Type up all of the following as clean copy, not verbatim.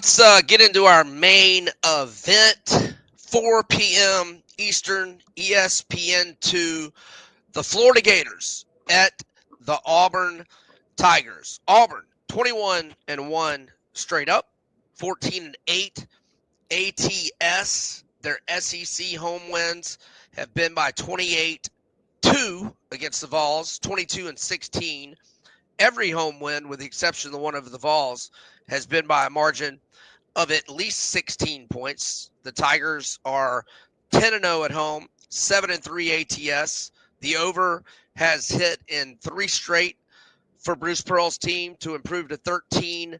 Let's get into our main event. 4 p.m. Eastern, ESPN2. The Florida Gators at the Auburn Tigers. Auburn 21-1 straight up, 14-8 ATS. Their SEC home wins have been by 28-2 against the Vols, 22-16. Every home win, with the exception of the one over the Vols, has been by a margin of at least 16 points. The Tigers are 10-0 at home, 7-3 ATS. The over has hit in 3 straight for Bruce Pearl's team to improve to 13-9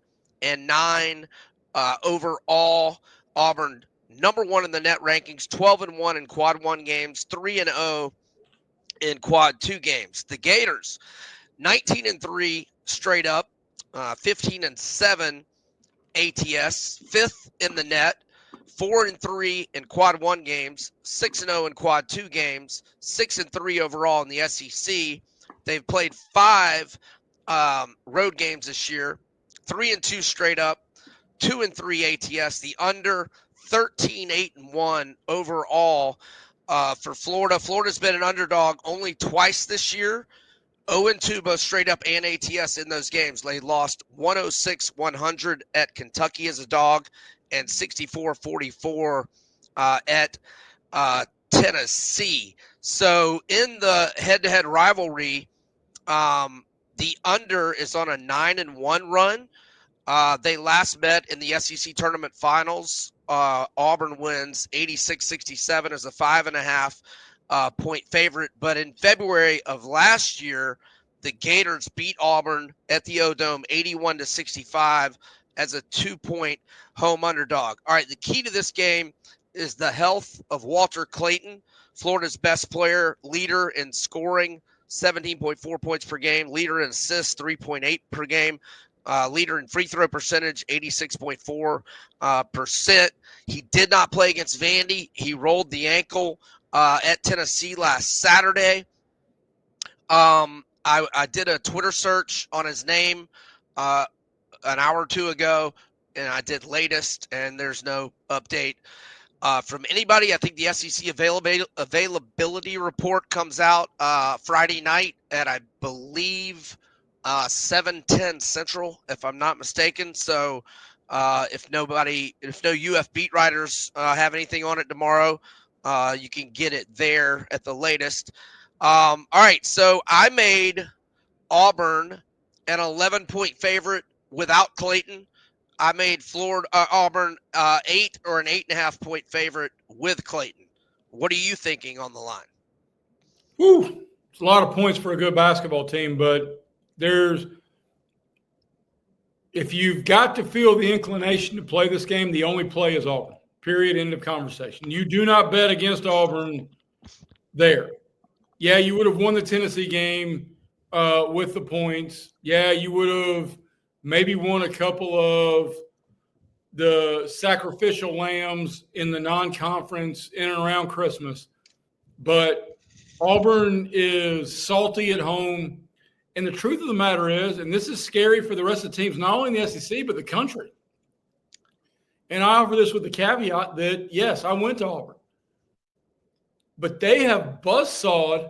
overall. Auburn number 1 in the net rankings, 12-1 in quad 1 games, 3-0 in quad 2 games. The Gators 19-3 straight up, 15-7 ATS, 5th in the net, 4-3 in quad 1 games, 6-0 in quad 2 games, 6-3 overall in the SEC. They've played 5 road games this year, 3-2 straight up, 2-3 ATS. The under 13-8-1 overall for Florida. Florida's been an underdog only twice this year. 0-2 both straight up and ATS in those games. They lost 106-100 at Kentucky as a dog and 64-44 at Tennessee. So in the head-to-head rivalry, the under is on a 9-1 run. They last met in the SEC tournament finals. Auburn wins 86-67 as a 5.5 point favorite. But in February of last year, the Gators beat Auburn at the O-Dome 81-65 as a 2-point home underdog. All right, the key to this game is the health of Walter Clayton, Florida's best player, leader in scoring, 17.4 points per game, leader in assists, 3.8 per game. Leader in free throw percentage, 86.4%. He did not play against Vandy. He rolled the ankle at Tennessee last Saturday. I did a Twitter search on his name an hour or two ago, and I did latest, and there's no update from anybody. I think the SEC availability report comes out Friday night at, I believe, 7:10 Central, if I'm not mistaken. So if no UF beat writers have anything on it tomorrow, you can get it there at the latest. All right, so I made Auburn an 11-point favorite without Clayton. I made Auburn 8 or an 8.5 point favorite with Clayton. What are you thinking on the line? Whew, it's a lot of points for a good basketball team, but if you've got to feel the inclination to play this game, the only play is Auburn. Period. End of conversation. You do not bet against Auburn there. Yeah, you would have won the Tennessee game with the points. Yeah, you would have maybe won a couple of the sacrificial lambs in the non-conference in and around Christmas. But Auburn is salty at home. And the truth of the matter is, and this is scary for the rest of the teams, not only in the SEC, but the country. And I offer this with the caveat that, yes, I went to Auburn. But they have buzzsawed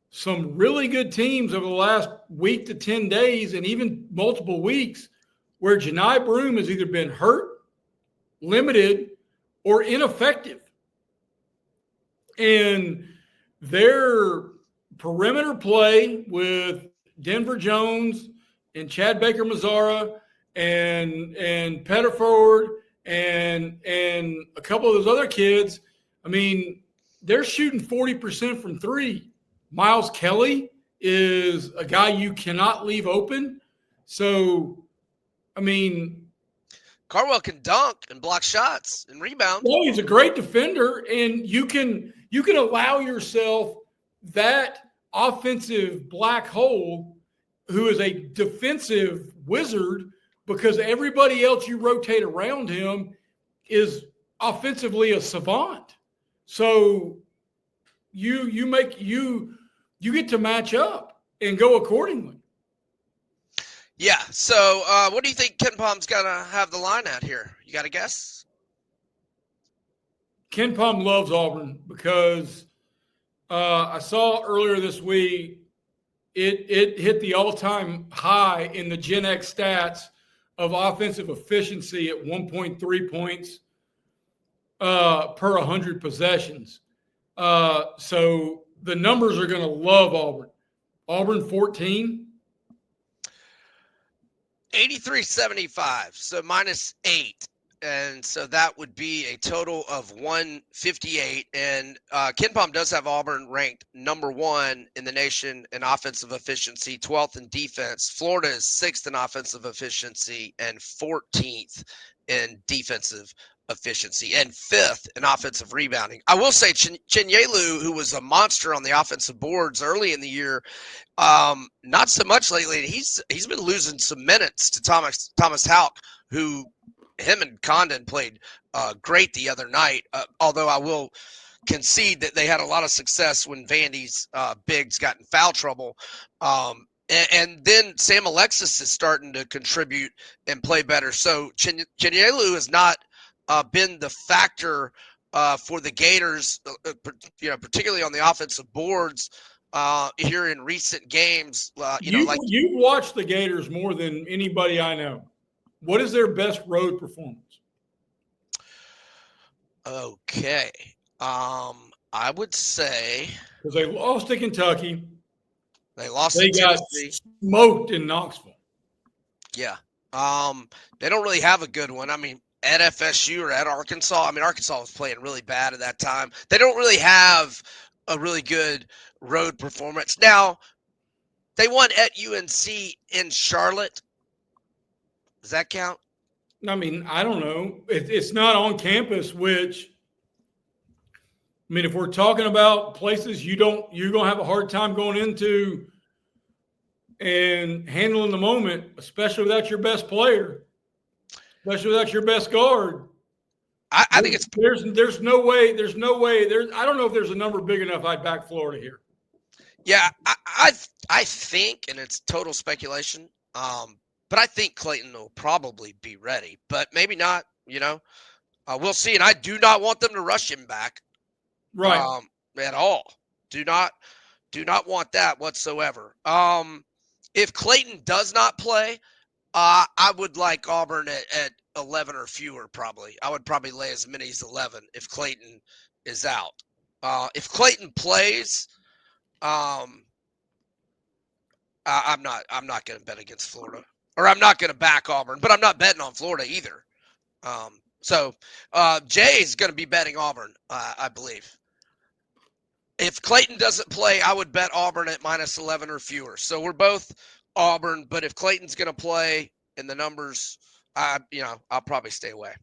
some really good teams over the last week to 10 days and even multiple weeks where Janai Broome has either been hurt, limited, or ineffective. And their perimeter play with Denver Jones and Chad Baker-Mazara and Pettiford and a couple of those other kids, I mean, they're shooting 40% from three. Miles Kelly is a guy you cannot leave open. So, I mean, Cardwell can dunk and block shots and rebound. Well, he's a great defender, and you can allow yourself that offensive black hole who is a defensive wizard because everybody else you rotate around him is offensively a savant. So you get to match up and go accordingly. Yeah. So, what do you think Ken Palm's gonna have the line at here? You got a guess? Ken Palm loves Auburn because I saw earlier this week it hit the all-time high in the Gen X stats of offensive efficiency at 1.3 points per 100 possessions. So the numbers are going to love Auburn. Auburn 14. 83.75. So -8. And so that would be a total of 158. And Ken Palm does have Auburn ranked number 1 in the nation in offensive efficiency, 12th in defense. Florida is 6th in offensive efficiency and 14th in defensive efficiency and 5th in offensive rebounding. I will say Chinyelu, who was a monster on the offensive boards early in the year, not so much lately. He's been losing some minutes to Thomas Houck, who him and Condon played great the other night. Although I will concede that they had a lot of success when Vandy's bigs got in foul trouble. And then Sam Alexis is starting to contribute and play better. So Chinyelu has not been the factor for the Gators, particularly on the offensive boards here in recent games. You've watched the Gators more than anybody I know. What is their best road performance? Okay. I would say because they lost to Kentucky. They lost to Tennessee. Got smoked in Knoxville. Yeah. They don't really have a good one. I mean, at FSU or at Arkansas. I mean, Arkansas was playing really bad at that time. They don't really have a really good road performance. Now, they won at UNC in Charlotte. Does that count? I mean, I don't know. It's not on campus, which, I mean, if we're talking about places you're going to have a hard time going into and handling the moment, especially without your best player, especially without your best guard. I think there's no way. I don't know if there's a number big enough I'd back Florida here. Yeah, I think, and it's total speculation, but I think Clayton will probably be ready, but maybe not, we'll see. And I do not want them to rush him back. Right. At all. Do not want that whatsoever. If Clayton does not play, I would like Auburn at 11 or fewer probably. I would probably lay as many as 11 if Clayton is out. If Clayton plays, I'm not going to bet against Florida, or I'm not going to back Auburn, but I'm not betting on Florida either. So Jay is going to be betting Auburn, I believe. If Clayton doesn't play, I would bet Auburn at -11 or fewer. So we're both Auburn, but if Clayton's going to play in the numbers, I'll probably stay away.